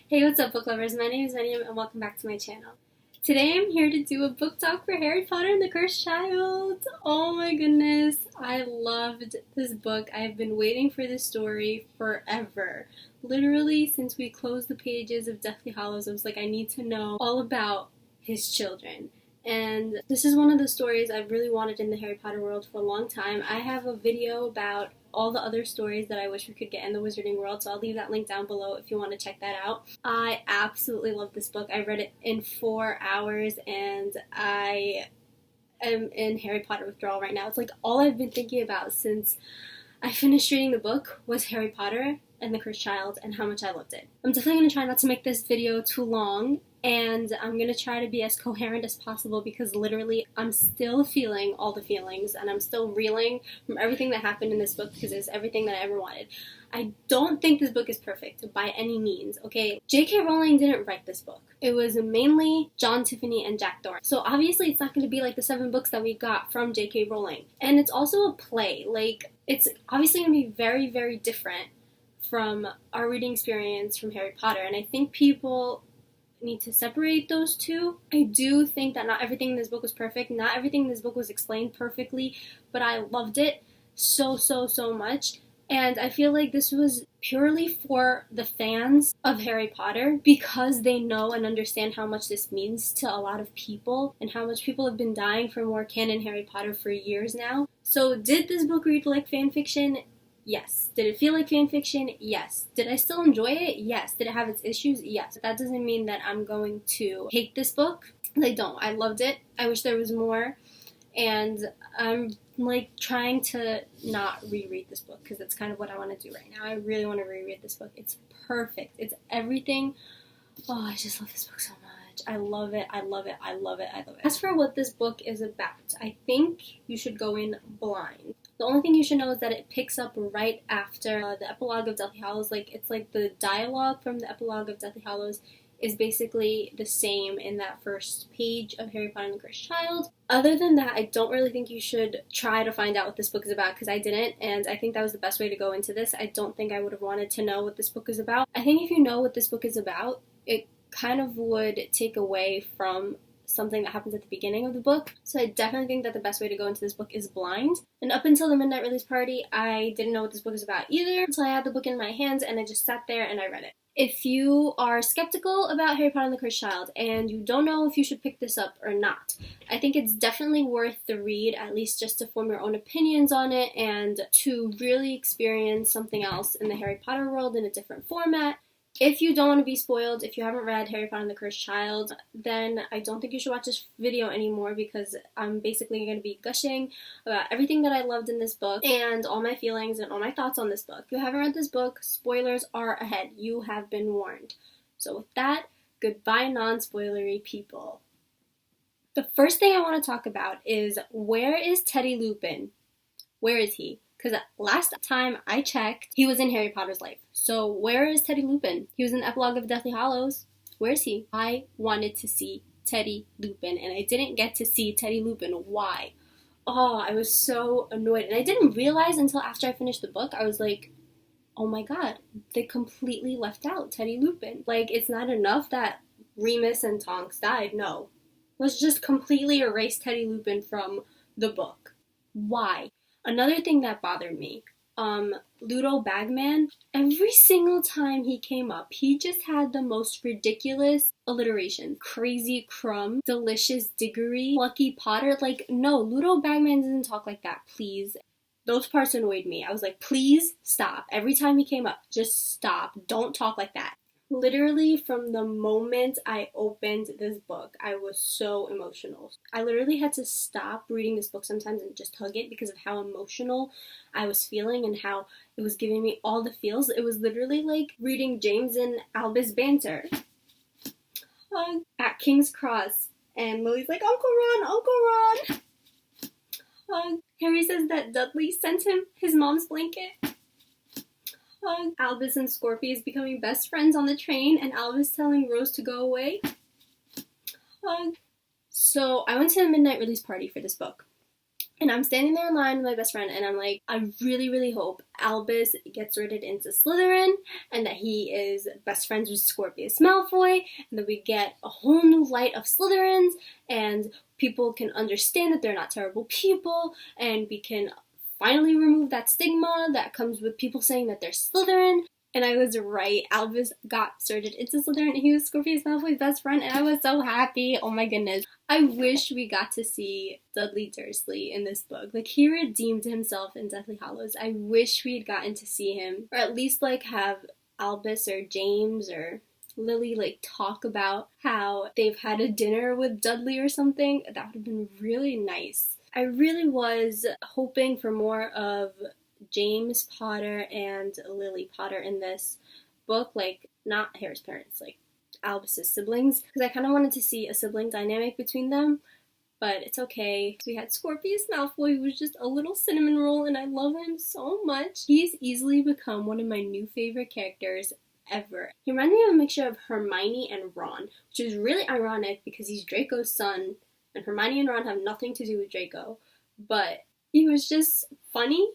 Hey, what's up, book lovers? My name is Miriam, and welcome back to my channel. Today I'm here to do a book talk for Harry Potter and the Cursed Child. Oh my goodness, I loved this book. I've been waiting for this story forever. Literally, since we closed the pages of Deathly Hallows, I was like, I need to know all about his children. And this is one of the stories I've really wanted in the Harry Potter world for a long time. I have a video about all the other stories that I wish we could get in the Wizarding world, so I'll leave that link down below if you want to check that out. I absolutely love this book. I read it in 4 hours, and I am in Harry Potter withdrawal right now. It's like all I've been thinking about since I finished reading the book was Harry Potter and the Cursed Child and how much I loved it. I'm definitely going to try not to make this video too long, and I'm going to try to be as coherent as possible because literally I'm still feeling all the feelings and I'm still reeling from everything that happened in this book because it's everything that I ever wanted. I don't think this book is perfect by any means, okay? J.K. Rowling didn't write this book. It was mainly John Tiffany and Jack Thorne. So obviously it's not going to be like the 7 books that we got from J.K. Rowling. And it's also a play. Like, it's obviously going to be very, very different from our reading experience from Harry Potter. And I think people need to separate those two. I do think that not everything in this book was perfect. Not everything in this book was explained perfectly, but I loved it so much. And I feel like this was purely for the fans of Harry Potter because they know and understand how much this means to a lot of people and how much people have been dying for more canon Harry Potter for years now. So did this book read like fan fiction? Yes. Did it feel like fan fiction? Yes. Did I still enjoy it? Yes. Did it have its issues? Yes. That doesn't mean that I'm going to hate this book. I don't. I loved it. I wish there was more. And I'm like trying to not reread this book because that's kind of what I want to do right now. I really want to reread this book. It's perfect. It's everything. Oh, I just love this book so much. I love it. I love it. I love it. I love it. As for what this book is about, I think you should go in blind. The only thing you should know is that it picks up right after the epilogue of Deathly Hallows. Like, it's like the dialogue from the epilogue of Deathly Hallows is basically the same in that first page of Harry Potter and the Cursed Child. Other than that, I don't really think you should try to find out what this book is about because I didn't, and I think that was the best way to go into this. I don't think I would have wanted to know what this book is about. I think if you know what this book is about, it kind of would take away from something that happens at the beginning of the book. So I definitely think that the best way to go into this book is blind. And up until the midnight release party, I didn't know what this book is about either until I had the book in my hands and I just sat there and I read it. If you are skeptical about Harry Potter and the Cursed Child and you don't know if you should pick this up or not, I think it's definitely worth the read, at least just to form your own opinions on it and to really experience something else in the Harry Potter world in a different format. If you don't want to be spoiled, if you haven't read Harry Potter and the Cursed Child, then I don't think you should watch this video anymore because I'm basically going to be gushing about everything that I loved in this book and all my feelings and all my thoughts on this book. If you haven't read this book, spoilers are ahead. You have been warned. So with that, goodbye non-spoilery people. The first thing I want to talk about is, where is Teddy Lupin? Where is he? Because last time I checked, he was in Harry Potter's life. So where is Teddy Lupin? He was in the epilogue of Deathly Hallows. Where is he? I wanted to see Teddy Lupin, and I didn't get to see Teddy Lupin. Why? Oh, I was so annoyed. And I didn't realize until after I finished the book. I was like, oh my god, they completely left out Teddy Lupin. Like, it's not enough that Remus and Tonks died. No. Let's just completely erase Teddy Lupin from the book. Why? Another thing that bothered me, Ludo Bagman, every single time he came up, he just had the most ridiculous alliteration. Crazy Crumb, Delicious Diggory, Lucky Potter. Like, no, Ludo Bagman doesn't talk like that, please. Those parts annoyed me. I was like, please stop. Every time he came up, just stop. Don't talk like that. Literally, from the moment I opened this book, I was so emotional. I literally had to stop reading this book sometimes and just hug it because of how emotional I was feeling and how it was giving me all the feels. It was literally like reading James and Albus banter. At King's Cross, and Lily's like, Uncle Ron, Uncle Ron! Harry says that Dudley sent him his mom's blanket. Albus and Scorpius becoming best friends on the train, and Albus telling Rose to go away. So I went to the midnight release party for this book. And I'm standing there in line with my best friend, and I'm like, I really, really hope Albus gets sorted into Slytherin, and that he is best friends with Scorpius Malfoy, and that we get a whole new light of Slytherins, and people can understand that they're not terrible people, and we can finally remove that stigma that comes with people saying that they're Slytherin. And I was right. Albus got sorted into Slytherin, and he was Scorpius Malfoy's best friend, and I was so happy. Oh my goodness. I wish we got to see Dudley Dursley in this book. Like, he redeemed himself in Deathly Hallows. I wish we had gotten to see him, or at least, like, have Albus or James or Lily, like, talk about how they've had a dinner with Dudley or something. That would have been really nice. I really was hoping for more of James Potter and Lily Potter in this book, like, not Harry's parents, like Albus's siblings, because I kind of wanted to see a sibling dynamic between them, but it's okay. We had Scorpius Malfoy, who was just a little cinnamon roll, and I love him so much. He's easily become one of my new favorite characters ever. He reminds me of a mixture of Hermione and Ron, which is really ironic because he's Draco's son, and Hermione and Ron have nothing to do with Draco, but he was just funny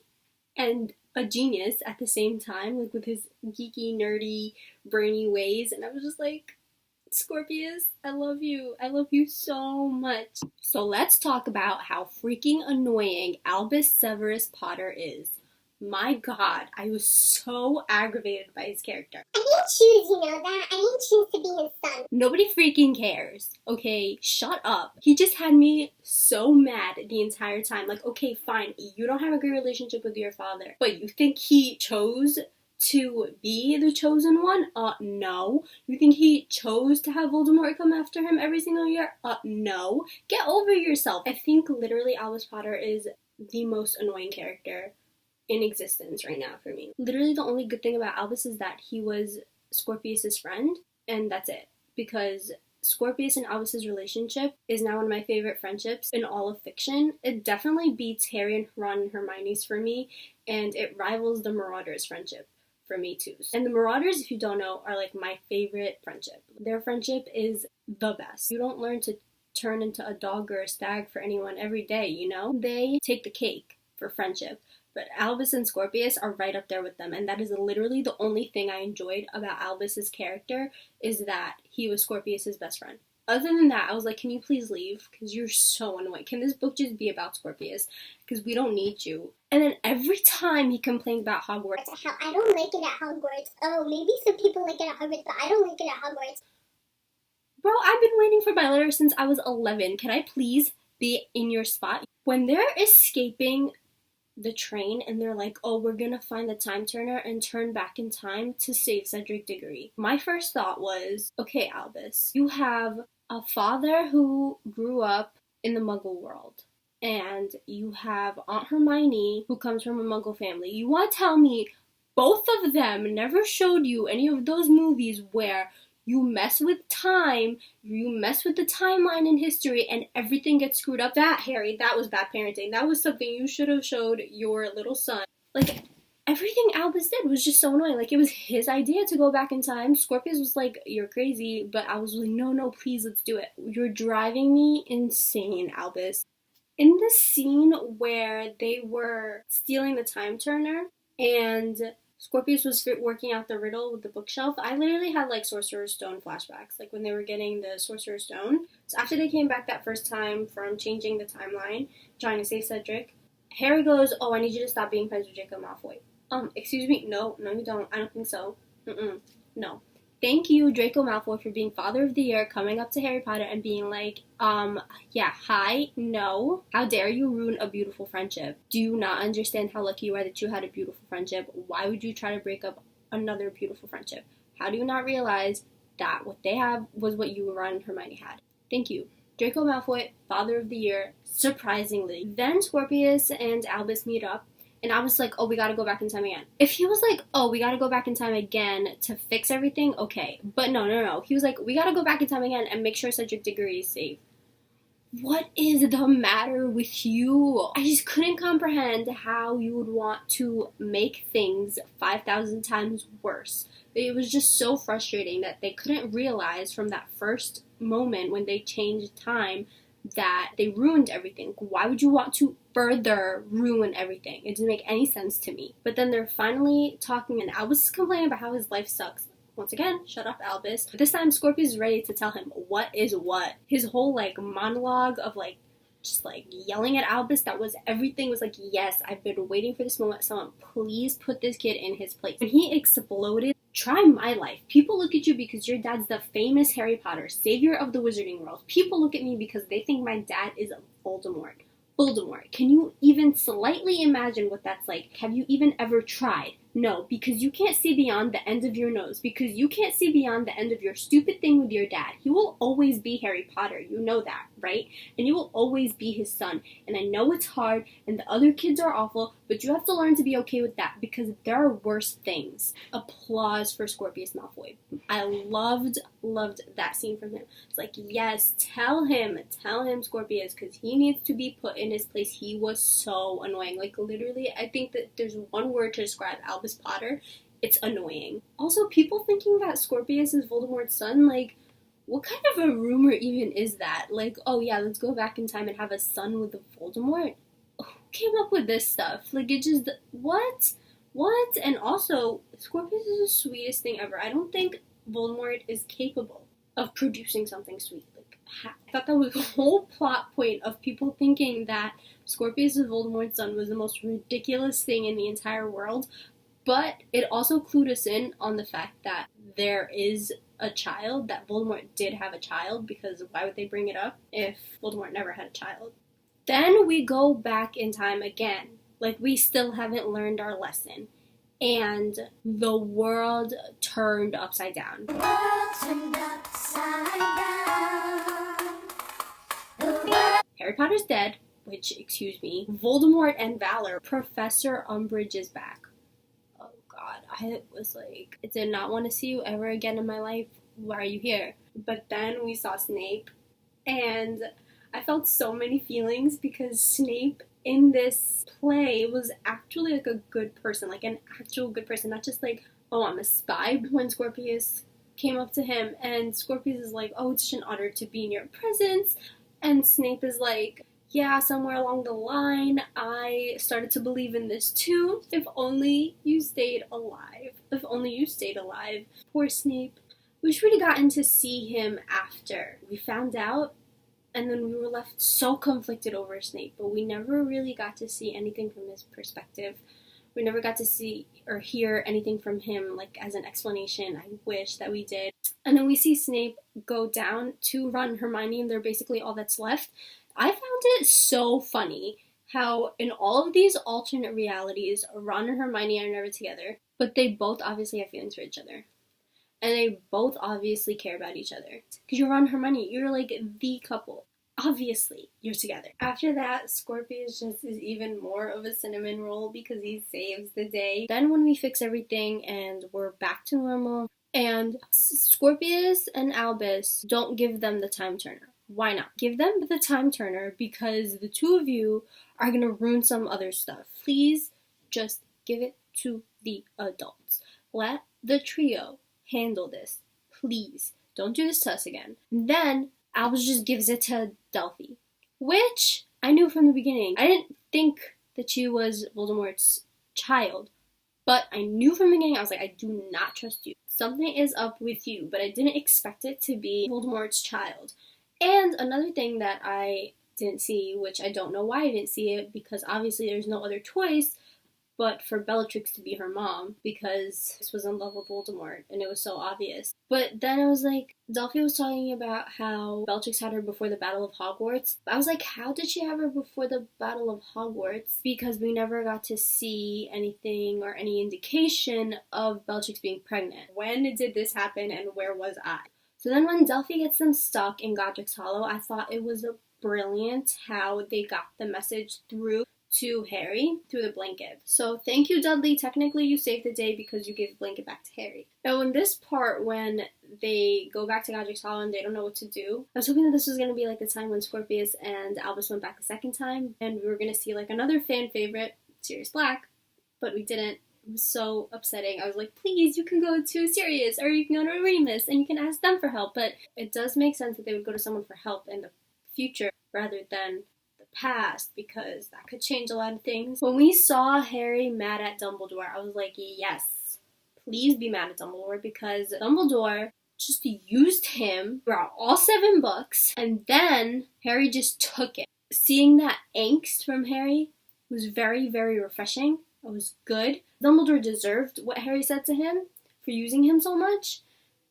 and a genius at the same time, like with his geeky, nerdy, brainy ways, and I was just like, Scorpius, I love you. I love you so much. So let's talk about how freaking annoying Albus Severus Potter is. My god, I was so aggravated by his character. I didn't choose, that. I didn't choose to be his son. Nobody freaking cares, okay? Shut up. He just had me so mad the entire time. Like, okay, fine, you don't have a great relationship with your father, but you think he chose to be the chosen one? No. You think he chose to have Voldemort come after him every single year? No. Get over yourself. I think literally Albus Potter is the most annoying character in existence right now for me. Literally the only good thing about Albus is that he was Scorpius's friend, and that's it. Because Scorpius and Albus's relationship is now one of my favorite friendships in all of fiction. It definitely beats Harry and Ron and Hermione's for me, and it rivals the Marauders' friendship for me too. And the Marauders, if you don't know, are like my favorite friendship. Their friendship is the best. You don't learn to turn into a dog or a stag for anyone every day, They take the cake for friendship. But Albus and Scorpius are right up there with them, and that is literally the only thing I enjoyed about Albus's character, is that he was Scorpius's best friend. Other than that, I was like, can you please leave? Because you're so annoying. Can this book just be about Scorpius? Because we don't need you. And then every time he complained about Hogwarts. I don't like it at Hogwarts. Oh, maybe some people like it at Hogwarts, but I don't like it at Hogwarts. Bro, I've been waiting for my letter since I was 11. Can I please be in your spot? When they're escaping the train and they're like, oh, we're gonna find the time turner and turn back in time to save Cedric Diggory, my first thought was, okay, Albus, you have a father who grew up in the Muggle world, and you have Aunt Hermione who comes from a Muggle family. You want to tell me both of them never showed you any of those movies where you mess with time, you mess with the timeline in history, and everything gets screwed up? That, Harry, that was bad parenting. That was something you should have showed your little son. Like, everything Albus did was just so annoying. Like, it was his idea to go back in time. Scorpius was like, you're crazy, but I was like, no, please, let's do it. You're driving me insane, Albus. In the scene where they were stealing the time turner, and Scorpius was working out the riddle with the bookshelf, I literally had like Sorcerer's Stone flashbacks, like when they were getting the Sorcerer's Stone. So after they came back that first time from changing the timeline, trying to save Cedric, Harry goes, oh, I need you to stop being friends with Draco Malfoy. Excuse me? No, you don't. I don't think so. No. Thank you, Draco Malfoy, for being Father of the Year, coming up to Harry Potter and being like, yeah, hi, no. How dare you ruin a beautiful friendship? Do you not understand how lucky you are that you had a beautiful friendship? Why would you try to break up another beautiful friendship? How do you not realize that what they have was what you, Ron, and Hermione had? Thank you. Draco Malfoy, Father of the Year, surprisingly. Then Scorpius and Albus meet up, and I was like, oh, we gotta go back in time again. If he was like, oh, we gotta go back in time again to fix everything, okay. But no. He was like, we gotta go back in time again and make sure Cedric Diggory is safe. What is the matter with you? I just couldn't comprehend how you would want to make things 5,000 times worse. It was just so frustrating that they couldn't realize from that first moment when they changed time that they ruined everything. Why would you want to further ruin everything? It didn't make any sense to me. But then they're finally talking, and Albus is complaining about how his life sucks. Once again, shut up, Albus. But this time, Scorpius is ready to tell him what is what. His whole, monologue of, just, yelling at Albus, that was everything, was like, yes, I've been waiting for this moment. Someone please put this kid in his place. When he exploded, try my life. People look at you because your dad's the famous Harry Potter, savior of the wizarding world. People look at me because they think my dad is Voldemort. Voldemort. Can you even slightly imagine what that's like? Have you even ever tried? No, because you can't see beyond the end of your nose, because you can't see beyond the end of your stupid thing with your dad. He will always be Harry Potter, you know that, right? And you will always be his son. And I know it's hard, and the other kids are awful, but you have to learn to be okay with that, because there are worse things. Applause for Scorpius Malfoy. I loved that scene from him. It's like, yes, tell him, Scorpius, because he needs to be put in his place. He was so annoying. Literally, I think that there's one word to describe Albus Potter. It's annoying. Also, people thinking that Scorpius is Voldemort's son, what kind of a rumor even is that? Oh yeah, let's go back in time and have a son with Voldemort? Who came up with this stuff? It just, what? What? And also, Scorpius is the sweetest thing ever. I don't think Voldemort is capable of producing something sweet. I thought that was the whole plot point of people thinking that Scorpius is Voldemort's son was the most ridiculous thing in the entire world. But it also clued us in on the fact that there is a child, that Voldemort did have a child, because why would they bring it up if Voldemort never had a child? Then we go back in time again. We still haven't learned our lesson. And the world turned upside down. The world turned upside down. Harry Potter's dead, which, excuse me, Voldemort and Valor. Professor Umbridge is back. Oh god, I was like, I did not want to see you ever again in my life. Why are you here? But then we saw Snape, and I felt so many feelings, because Snape in this play was actually a good person, an actual good person, not just oh, I'm a spy. When Scorpius came up to him, and Scorpius is like, oh, it's such an honor to be in your presence, and Snape is like, yeah, somewhere along the line, I started to believe in this too. If only you stayed alive. If only you stayed alive. Poor Snape. We should have gotten to see him after we found out, and then we were left so conflicted over Snape, but we never really got to see anything from his perspective. We never got to see or hear anything from him, as an explanation. I wish that we did. And then we see Snape go down to Ron and Hermione, and they're basically all that's left. I found it so funny how in all of these alternate realities, Ron and Hermione are never together, but they both obviously have feelings for each other. And they both obviously care about each other. Because you're Ron and Hermione, you're the couple. Obviously, you're together. After that, Scorpius just is even more of a cinnamon roll because he saves the day. Then when we fix everything and we're back to normal, and Scorpius and Albus don't give them the time turner. Why not? Give them the time turner, because the two of you are going to ruin some other stuff. Please just give it to the adults. Let the trio handle this. Please. Don't do this to us again. And then Albus just gives it to Delphi, which I knew from the beginning. I didn't think that she was Voldemort's child, but I knew from the beginning, I was like, I do not trust you. Something is up with you, but I didn't expect it to be Voldemort's child. And another thing that I didn't see, which I don't know why I didn't see it, because obviously there's no other choice but for Bellatrix to be her mom, because this was in love with Voldemort, and it was so obvious. But then I was like, Delphi was talking about how Bellatrix had her before the Battle of Hogwarts. I was like, how did she have her before the Battle of Hogwarts? Because we never got to see anything or any indication of Bellatrix being pregnant. When did this happen, and where was I? So then when Delphi gets them stuck in Godric's Hollow, I thought it was brilliant how they got the message through to Harry through the blanket. So thank you, Dudley. Technically you saved the day because you gave the blanket back to Harry. Now in this part, when they go back to Godric's Hollow and they don't know what to do, I was hoping that this was going to be the time when Scorpius and Albus went back the second time, and we were going to see another fan favorite, Sirius Black, but we didn't. It was so upsetting. I was like, please, you can go to Sirius, or you can go to Remus, and you can ask them for help. But it does make sense that they would go to someone for help in the future. rather than the past, because that could change a lot of things. When we saw Harry mad at Dumbledore, I was like, yes, please be mad at Dumbledore, because Dumbledore just used him throughout all 7 books, and then Harry just took it. Seeing that angst from Harry was very, very refreshing. It was good. Dumbledore deserved what Harry said to him for using him so much,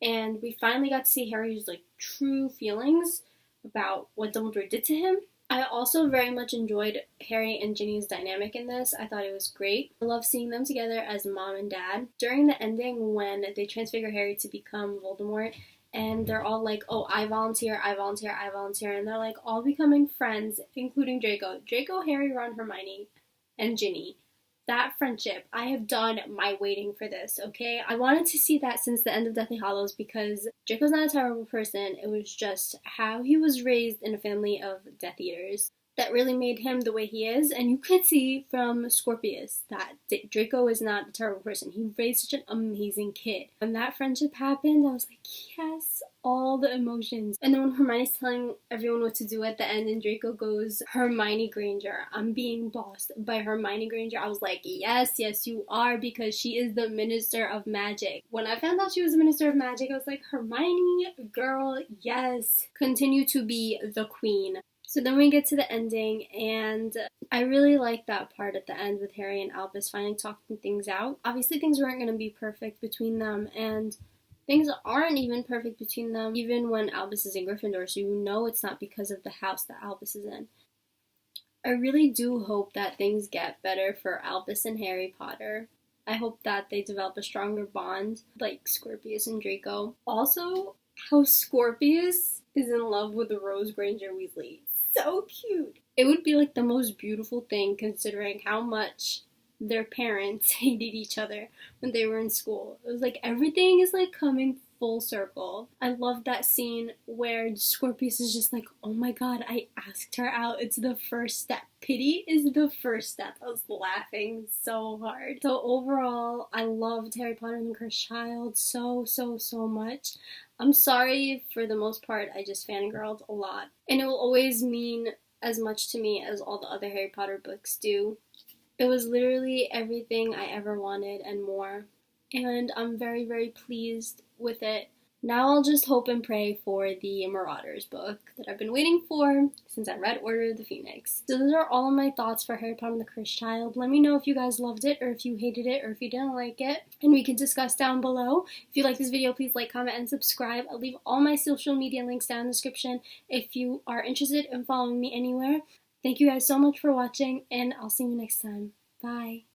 and we finally got to see Harry's true feelings about what Dumbledore did to him. I also very much enjoyed Harry and Ginny's dynamic in this. I thought it was great. I love seeing them together as mom and dad. During the ending, when they transfigure Harry to become Voldemort, and they're all like, oh, I volunteer, I volunteer, I volunteer, and they're all becoming friends, including Draco. Draco, Harry, Ron, Hermione, and Ginny. That friendship, I have done my waiting for this, okay? I wanted to see that since the end of Deathly Hallows, because Draco's not a terrible person. It was just how he was raised in a family of Death Eaters that really made him the way he is. And you could see from Scorpius that Draco is not a terrible person. He raised such an amazing kid. When that friendship happened, I was like, yes, all the emotions. And then when Hermione's telling everyone what to do at the end and Draco goes, Hermione Granger, I'm being bossed by Hermione Granger, I was like, yes, yes, you are, because she is the Minister of Magic. When I found out she was the Minister of Magic, I was like, Hermione, girl, yes. Continue to be the queen. So then we get to the ending, and I really like that part at the end with Harry and Albus finally talking things out. Obviously things weren't going to be perfect between them, and things aren't even perfect between them even when Albus is in Gryffindor, so you know it's not because of the house that Albus is in. I really do hope that things get better for Albus and Harry Potter. I hope that they develop a stronger bond like Scorpius and Draco. Also, how Scorpius is in love with Rose Granger Weasley. So cute. It would be the most beautiful thing considering how much their parents hated each other when they were in school. It was everything is coming full circle. I love that scene where Scorpius is just oh my god, I asked her out. It's the first step. Pity is the first step. I was laughing so hard. So overall, I loved Harry Potter and the Cursed Child so much. I'm sorry, for the most part, I just fangirled a lot. And it will always mean as much to me as all the other Harry Potter books do. It was literally everything I ever wanted and more. And I'm very, very pleased with it. Now I'll just hope and pray for the Marauders book that I've been waiting for since I read Order of the Phoenix. So those are all of my thoughts for Harry Potter and the Cursed Child. Let me know if you guys loved it, or if you hated it, or if you didn't like it, and we can discuss down below. If you like this video, please like, comment, and subscribe. I'll leave all my social media links down in the description if you are interested in following me anywhere. Thank you guys so much for watching, and I'll see you next time. Bye.